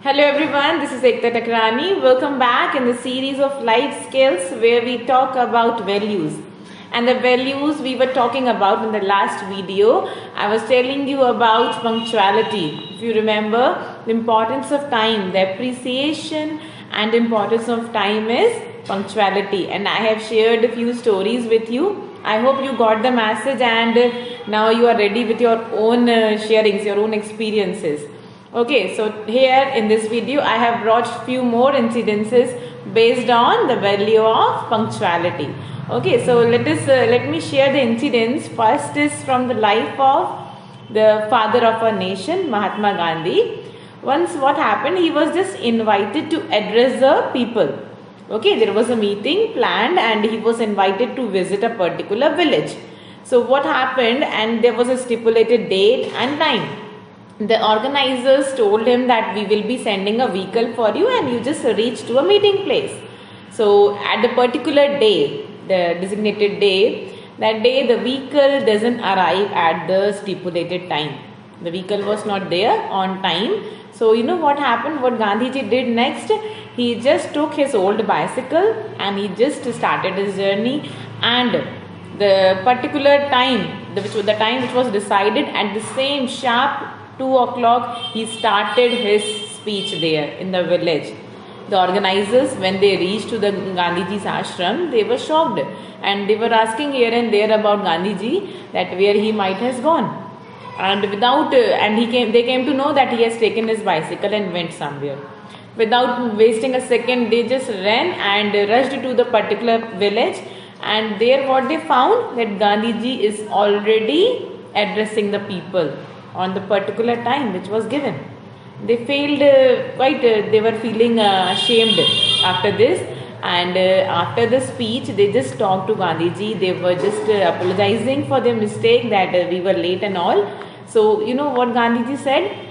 Hello everyone, this is Ekta Takrani. Welcome back in the series of life skills where we talk about values. And the values we were talking about in the last video, I was telling you about punctuality. If you remember, the importance of time, the appreciation and importance of time is punctuality. And I have shared a few stories with you. I hope you got the message and now you are ready with your own sharings, your own experiences. Okay, so here in this video I have brought few more incidences based on the value of punctuality. Okay, so let me share the incidents. First is from the life of the father of our nation, Mahatma Gandhi. Once what happened, he was just invited to address the people. Okay, there was a meeting planned and he was invited to visit a particular village. So what happened, and there was a stipulated date and time. The organizers told him that we will be sending a vehicle for you and you just reach to a meeting place. So at the particular day, the designated day, that day the vehicle doesn't arrive at the stipulated time. The vehicle was not there on time. So you know what happened, what Gandhiji did next? He just took his old bicycle and he just started his journey, and the particular time, the time which was decided, at the same sharp 2 o'clock, he started his speech there in the village. The organizers, when they reached to the Gandhiji's ashram, they were shocked and they were asking here and there about Gandhiji, that where he might has gone. And they came to know that he has taken his bicycle and went somewhere. Without wasting a second, they just ran and rushed to the particular village, and there what they found, that Gandhiji is already addressing the people on the particular time which was given. They failed they were feeling ashamed after this, and after the speech they just talked to Gandhiji. They were just apologizing for their mistake, that we were late and all. So you know what Gandhiji said?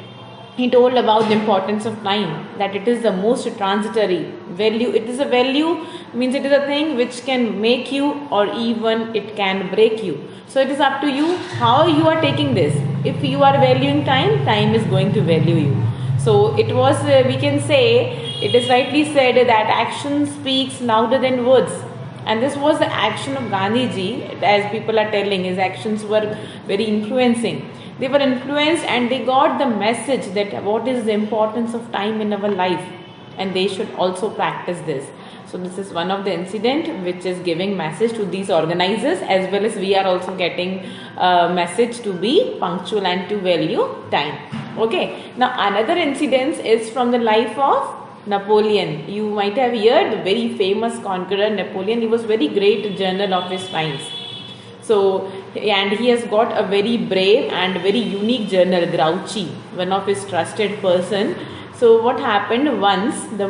He told about the importance of time, that it is the most transitory value. It is a value, means it is a thing which can make you or even it can break you. So it is up to you how you are taking this. If you are valuing time, time is going to value you. So it was, we can say, it is rightly said that action speaks louder than words. And this was the action of Gandhiji, as people are telling, his actions were very influencing. They were influenced and they got the message that what is the importance of time in our life, and they should also practice this. So this is one of the incident which is giving message to these organizers, as well as we are also getting a message to be punctual and to value time. Okay. Now another incident is from the life of Napoleon. You might have heard the very famous conqueror Napoleon. He was very great general of his times. So, and he has got a very brave and very unique general, Grouchy, one of his trusted person. So what happened once, the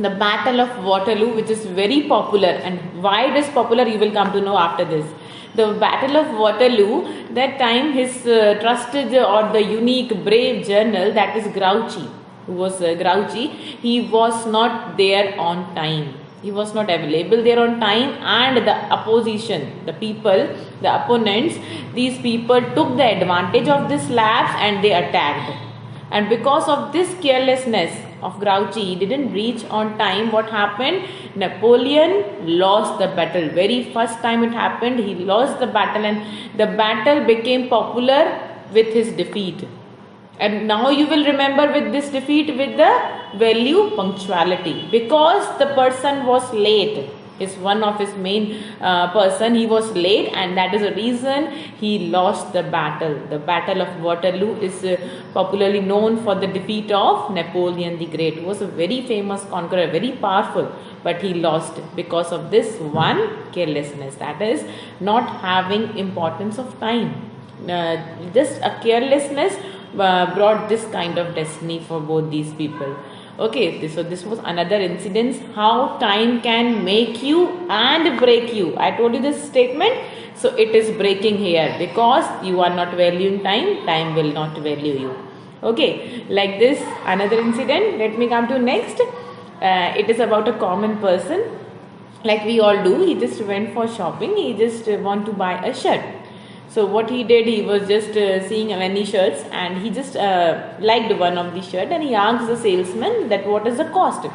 Battle of Waterloo, which is very popular, and why it is popular you will come to know after this. The Battle of Waterloo, that time his trusted or the unique brave general, that is Grouchy, who was Grouchy, he was not there on time. He was not available there on time, and the opposition, the people, the opponents, these people took the advantage of this lapse and they attacked. And because of this carelessness of Grouchy, he didn't reach on time. What happened? Napoleon lost the battle. Very first time it happened, he lost the battle, and the battle became popular with his defeat. And now you will remember with this defeat with the value punctuality, because the person was late. Is one of his main person, he was late, and that is the reason he lost the battle. The Battle of Waterloo is popularly known for the defeat of Napoleon the Great. He was a very famous conqueror, very powerful, but he lost because of this one carelessness, that is not having importance of time. Just a carelessness brought this kind of destiny for both these people. Okay, so this was another incident, how time can make you and break you. I told you this statement, so it is breaking here, because you are not valuing time, time will not value you. Okay, like this, another incident. Let me come to next. It is about a common person, like we all do. He just went for shopping, he just want to buy a shirt. So what he did, he was just seeing many shirts, and he just liked one of the shirt, and he asked the salesman that what is the cost.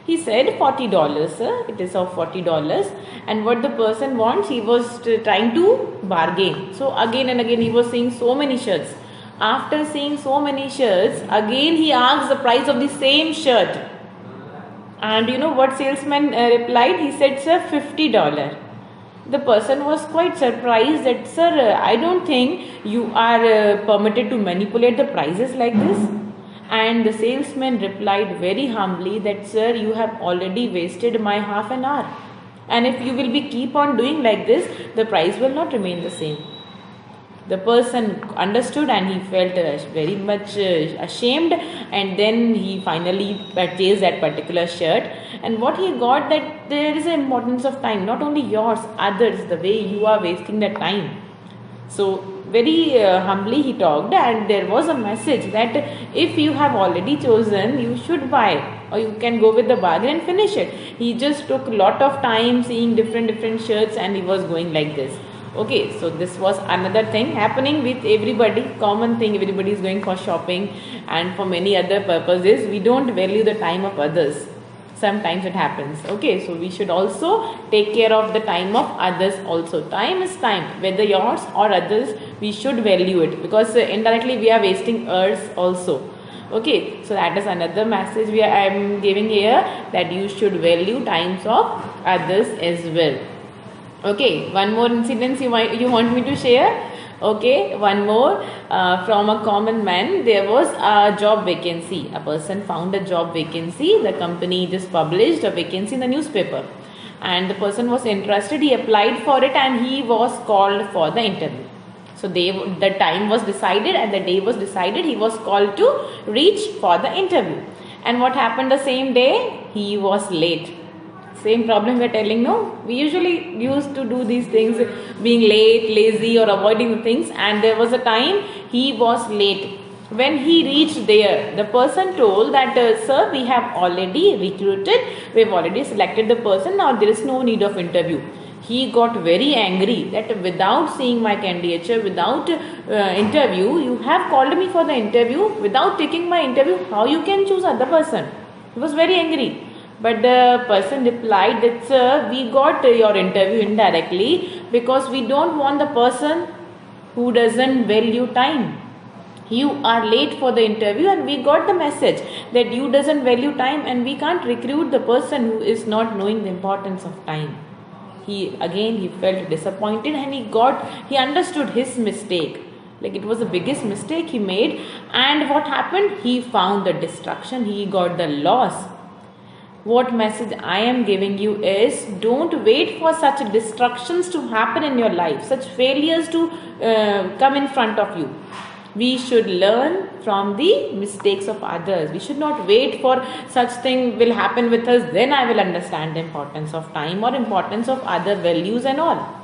He said $40, sir. It is of $40. And what the person wants, he was trying to bargain. So again and again he was seeing so many shirts. After seeing so many shirts, again he asked the price of the same shirt. And you know what salesman replied? He said, sir, $50. The person was quite surprised that, sir, I don't think you are permitted to manipulate the prices like this. And the salesman replied very humbly that, sir, you have already wasted my half an hour. And if you will be keep on doing like this, the price will not remain the same. The person understood, and he felt very much ashamed, and then he finally purchased that particular shirt. And what he got, that there is an importance of time, not only yours, others, the way you are wasting the time. So very humbly he talked, and there was a message that if you have already chosen, you should buy, or you can go with the bargain and finish it. He just took a lot of time seeing different shirts, and he was going like this. Okay, so this was another thing happening with everybody, common thing. Everybody is going for shopping and for many other purposes. We don't value the time of others. Sometimes it happens. Okay, so we should also take care of the time of others also. Time is time, whether yours or others, we should value it, because indirectly we are wasting ours also. Okay, so that is another message I am giving here, that you should value times of others as well. Okay, one more incident you want me to share? Okay, one more from a common man. There was a job vacancy. A person found a job vacancy. The company just published a vacancy in the newspaper, and the person was interested. He applied for it, and he was called for the interview. So the time was decided and the day was decided. He was called to reach for the interview. And what happened the same day? He was late. Same problem we are telling, no? We usually used to do these things, being late, lazy, or avoiding the things. And there was a time he was late. When he reached there, the person told that, sir, we have already recruited, we have already selected the person, now there is no need of interview. He got very angry that without seeing my candidature, without interview, you have called me for the interview, without taking my interview, how you can choose other person? He was very angry. But the person replied that, sir, we got your interview indirectly because we don't want the person who doesn't value time. You are late for the interview, and we got the message that you doesn't value time, and we can't recruit the person who is not knowing the importance of time. He felt disappointed, and he understood his mistake. Like it was the biggest mistake he made. And what happened? He found the destruction. He got the loss. What message I am giving you is, don't wait for such destructions to happen in your life, such failures to come in front of you. We should learn from the mistakes of others. We should not wait for such thing will happen with us, then I will understand the importance of time or importance of other values and all.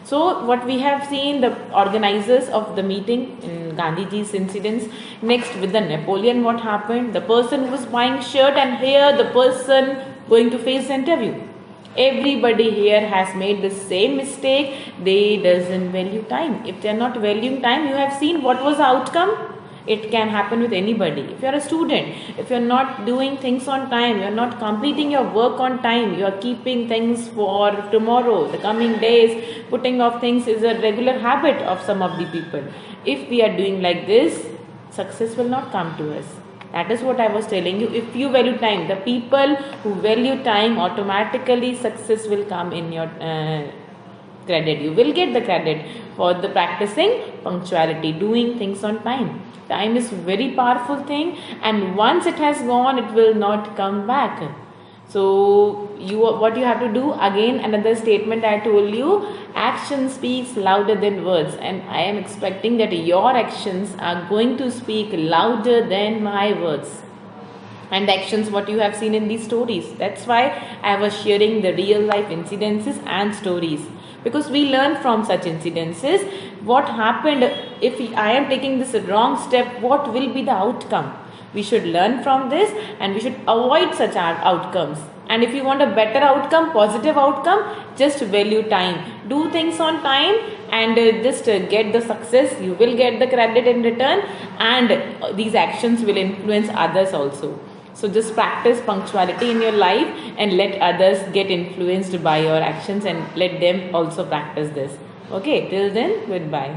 So what we have seen, the organizers of the meeting in Gandhiji's incidents. Next, with the Napoleon, what happened? The person who was buying shirt, and here the person going to face the interview. Everybody here has made the same mistake. They doesn't value time. If they are not valuing time, you have seen what was the outcome. It can happen with anybody. If you are a student, if you are not doing things on time, you are not completing your work on time, you are keeping things for tomorrow, the coming days, putting off things is a regular habit of some of the people. If we are doing like this, success will not come to us. That is what I was telling you. If you value time, the people who value time, automatically success will come in your credit. You will get the credit for the practicing punctuality, doing things on time. Time is very powerful thing, and once it has gone, it will not come back. So what you have to do, again another statement I told you, action speaks louder than words, and I am expecting that your actions are going to speak louder than my words. And actions, what you have seen in these stories. That's why I was sharing the real life incidences and stories, because we learn from such incidences. What happened if I am taking this wrong step, what will be the outcome? We should learn from this, and we should avoid such outcomes, And if you want a better outcome, positive outcome, just value time. Do things on time and just get the success. You will get the credit in return, and these actions will influence others also. So just practice punctuality in your life and let others get influenced by your actions, and let them also practice this. Okay, till then, goodbye.